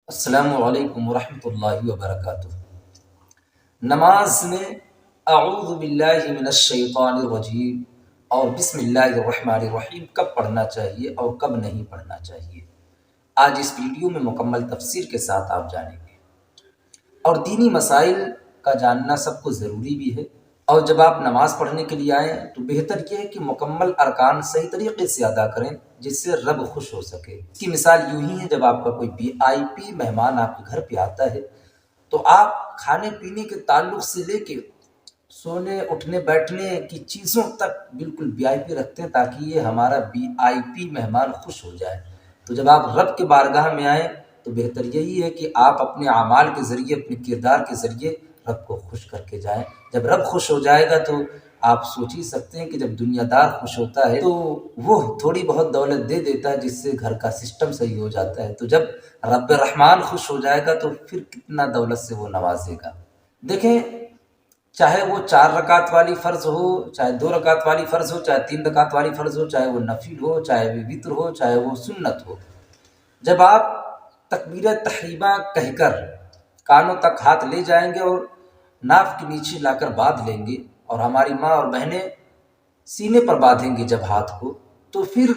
السلام علیکم ورحمۃ اللہ وبرکاتہ۔ نماز میں اعوذ باللہ من الشیطان الرجیم اور بسم اللہ الرحمن الرحیم کب پڑھنا چاہیے اور کب نہیں پڑھنا چاہیے، آج اس ویڈیو میں مکمل تفسیر کے ساتھ آپ جانیں گے۔ اور دینی مسائل کا جاننا سب کو ضروری بھی ہے، اور جب آپ نماز پڑھنے کے لیے آئیں تو بہتر یہ ہے کہ مکمل ارکان صحیح طریقے سے ادا کریں جس سے رب خوش ہو سکے۔ اس کی مثال یوں ہی ہے، جب آپ کا کوئی VIP مہمان آپ کے گھر پہ آتا ہے تو آپ کھانے پینے کے تعلق سے لے کے سونے اٹھنے بیٹھنے کی چیزوں تک بالکل VIP رکھتے ہیں تاکہ یہ ہمارا VIP مہمان خوش ہو جائے۔ تو جب آپ رب کے بارگاہ میں آئیں تو بہتر یہی ہے کہ آپ اپنے اعمال کے ذریعے، اپنے کردار کے ذریعے رب کو خوش کر کے جائیں۔ جب رب خوش ہو جائے گا تو آپ سوچ ہی سکتے ہیں کہ جب دنیا دار خوش ہوتا ہے تو وہ تھوڑی بہت دولت دے دیتا ہے جس سے گھر کا سسٹم صحیح ہو جاتا ہے، تو جب رب رحمان خوش ہو جائے گا تو پھر کتنا دولت سے وہ نوازے گا۔ دیکھیں، چاہے وہ 4 رکعت والی فرض ہو، چاہے 2 رکعت والی فرض ہو، چاہے 3 رکعت والی فرض ہو، چاہے وہ نفل ہو، چاہے وہ وتر ہو، چاہے وہ سنت ہو، جب آپ تکبیر تحریمہ کہہ کر کانوں تک ہاتھ لے جائیں گے اور ناف کے نیچے لا کر باندھ لیں گے، اور ہماری ماں اور بہنیں سینے پر باندھیں گے جب ہاتھ کو، تو پھر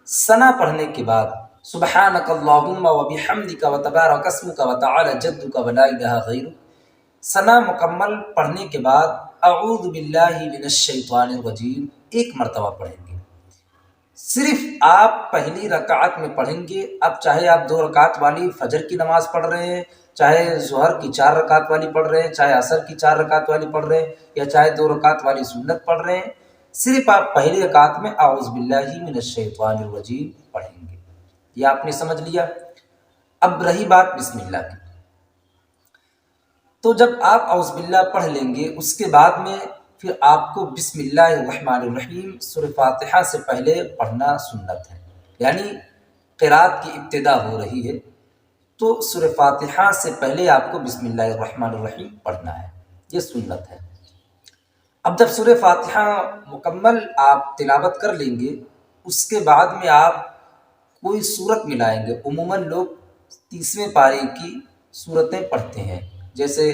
ثنا پڑھنے کے بعد سبحانک اللہم وبحمدک وتبارک اسمک وتعالی جدک ولا الہ غیرک، ثنا مکمل پڑھنے کے بعد اعوذ باللہ من الشیطان الرجیم ایک مرتبہ پڑھیں گے۔ صرف آپ پہلی رکعت میں پڑھیں گے۔ اب چاہے آپ 2 رکعت والی فجر کی نماز پڑھ رہے ہیں، چاہے ظہر کی 4 رکعت والی پڑھ رہے ہیں، چاہے عصر کی 4 رکعت والی پڑھ رہے ہیں، یا چاہے 2 رکعت والی سنت پڑھ رہے ہیں، صرف آپ پہلی رکعت میں اعوذ باللہ من الشیطان الرجیم پڑھیں گے۔ یہ آپ نے سمجھ لیا۔ اب رہی بات بسم اللہ کی، تو جب آپ اعوذ باللہ پڑھ لیں گے اس کے بعد میں پھر آپ کو بسم اللہ الرحمن الرحیم سورہ فاتحہ سے پہلے پڑھنا سنت ہے، یعنی قرات کی ابتدا ہو رہی ہے تو سورہ فاتحہ سے پہلے آپ کو بسم اللہ الرحمن الرحیم پڑھنا ہے، یہ سنت ہے۔ اب جب سورہ فاتحہ مکمل آپ تلاوت کر لیں گے اس کے بعد میں آپ کوئی سورت ملائیں گے۔ عموماً لوگ 30ویں پارے کی سورتیں پڑھتے ہیں، جیسے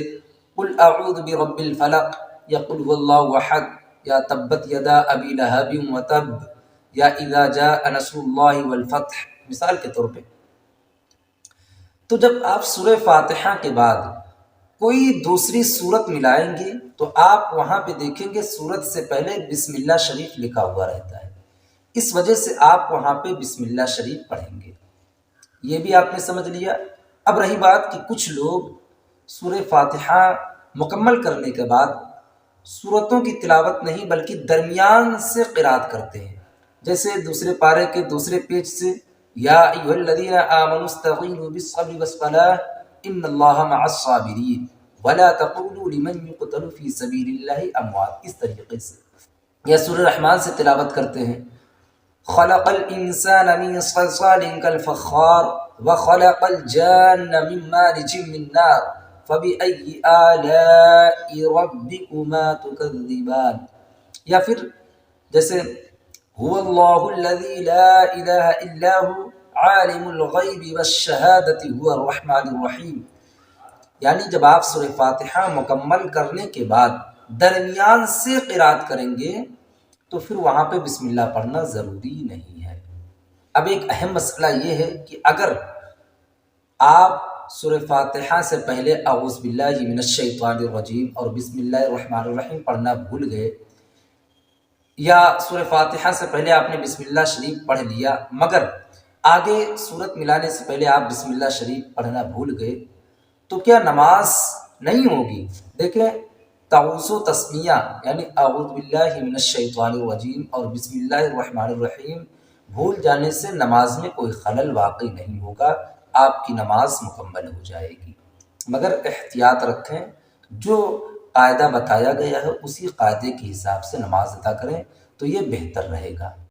قل اعوذ برب الفلق، یا قل هو اللہ احد، یا تبت یدا ابی لہب وتب، یا اذا جاء نصر اللہ والفتح، مثال کے طور پہ۔ تو جب آپ سورہ فاتحہ کے بعد کوئی دوسری سورت ملائیں گے تو آپ وہاں پہ دیکھیں گے سورت سے پہلے بسم اللہ شریف لکھا ہوا رہتا ہے، اس وجہ سے آپ وہاں پہ بسم اللہ شریف پڑھیں گے۔ یہ بھی آپ نے سمجھ لیا۔ اب رہی بات کہ کچھ لوگ سورہ فاتحہ مکمل کرنے کے بعد سورتوں کی تلاوت نہیں بلکہ درمیان سے قرات کرتے ہیں، جیسے دوسرے پارے کے دوسرے پیج سے یا ایھا الذین آمنوا استعینوا بالصبر والصلاۃ ان اللہ مع الصابرین ولا تقولوا لمن یقتل فی سبیل اللہ اموات، اس طریقے سے۔ یا سورہ رحمان سے تلاوت کرتے ہیں خلق الانسان من صلصال کالفخار وخلق الجان من مارج من نار فبأي آلاء ربكما تكذبان، یا پھر جیسے هو اللہ الذی لا الہ الا هو عالم الغیب والشہادۃ هو الرحمن الرحیم، یعنی جب آپ سورہ فاتحہ مکمل کرنے کے بعد درمیان سے قرات کریں گے تو پھر وہاں پہ بسم اللہ پڑھنا ضروری نہیں ہے۔ اب ایک اہم مسئلہ یہ ہے کہ اگر آپ سورہ فاتحہ سے پہلے اعوذ باللہ من الشیطان الرجیم اور بسم اللہ الرحمن الرحیم پڑھنا بھول گئے، یا سورہ فاتحہ سے پہلے آپ نے بسم اللہ شریف پڑھ لیا مگر آگے سورت ملانے سے پہلے آپ بسم اللہ شریف پڑھنا بھول گئے، تو کیا نماز نہیں ہوگی؟ دیکھیں، تعوذ و تسمیہ یعنی اعوذ باللہ من الشیطان الرجیم اور بسم اللہ الرحمن الرحیم بھول جانے سے نماز میں کوئی خلل واقع نہیں ہوگا، آپ کی نماز مکمل ہو جائے گی۔ مگر احتیاط رکھیں، جو قاعدہ بتایا گیا ہے اسی قاعدے کے حساب سے نماز ادا کریں تو یہ بہتر رہے گا۔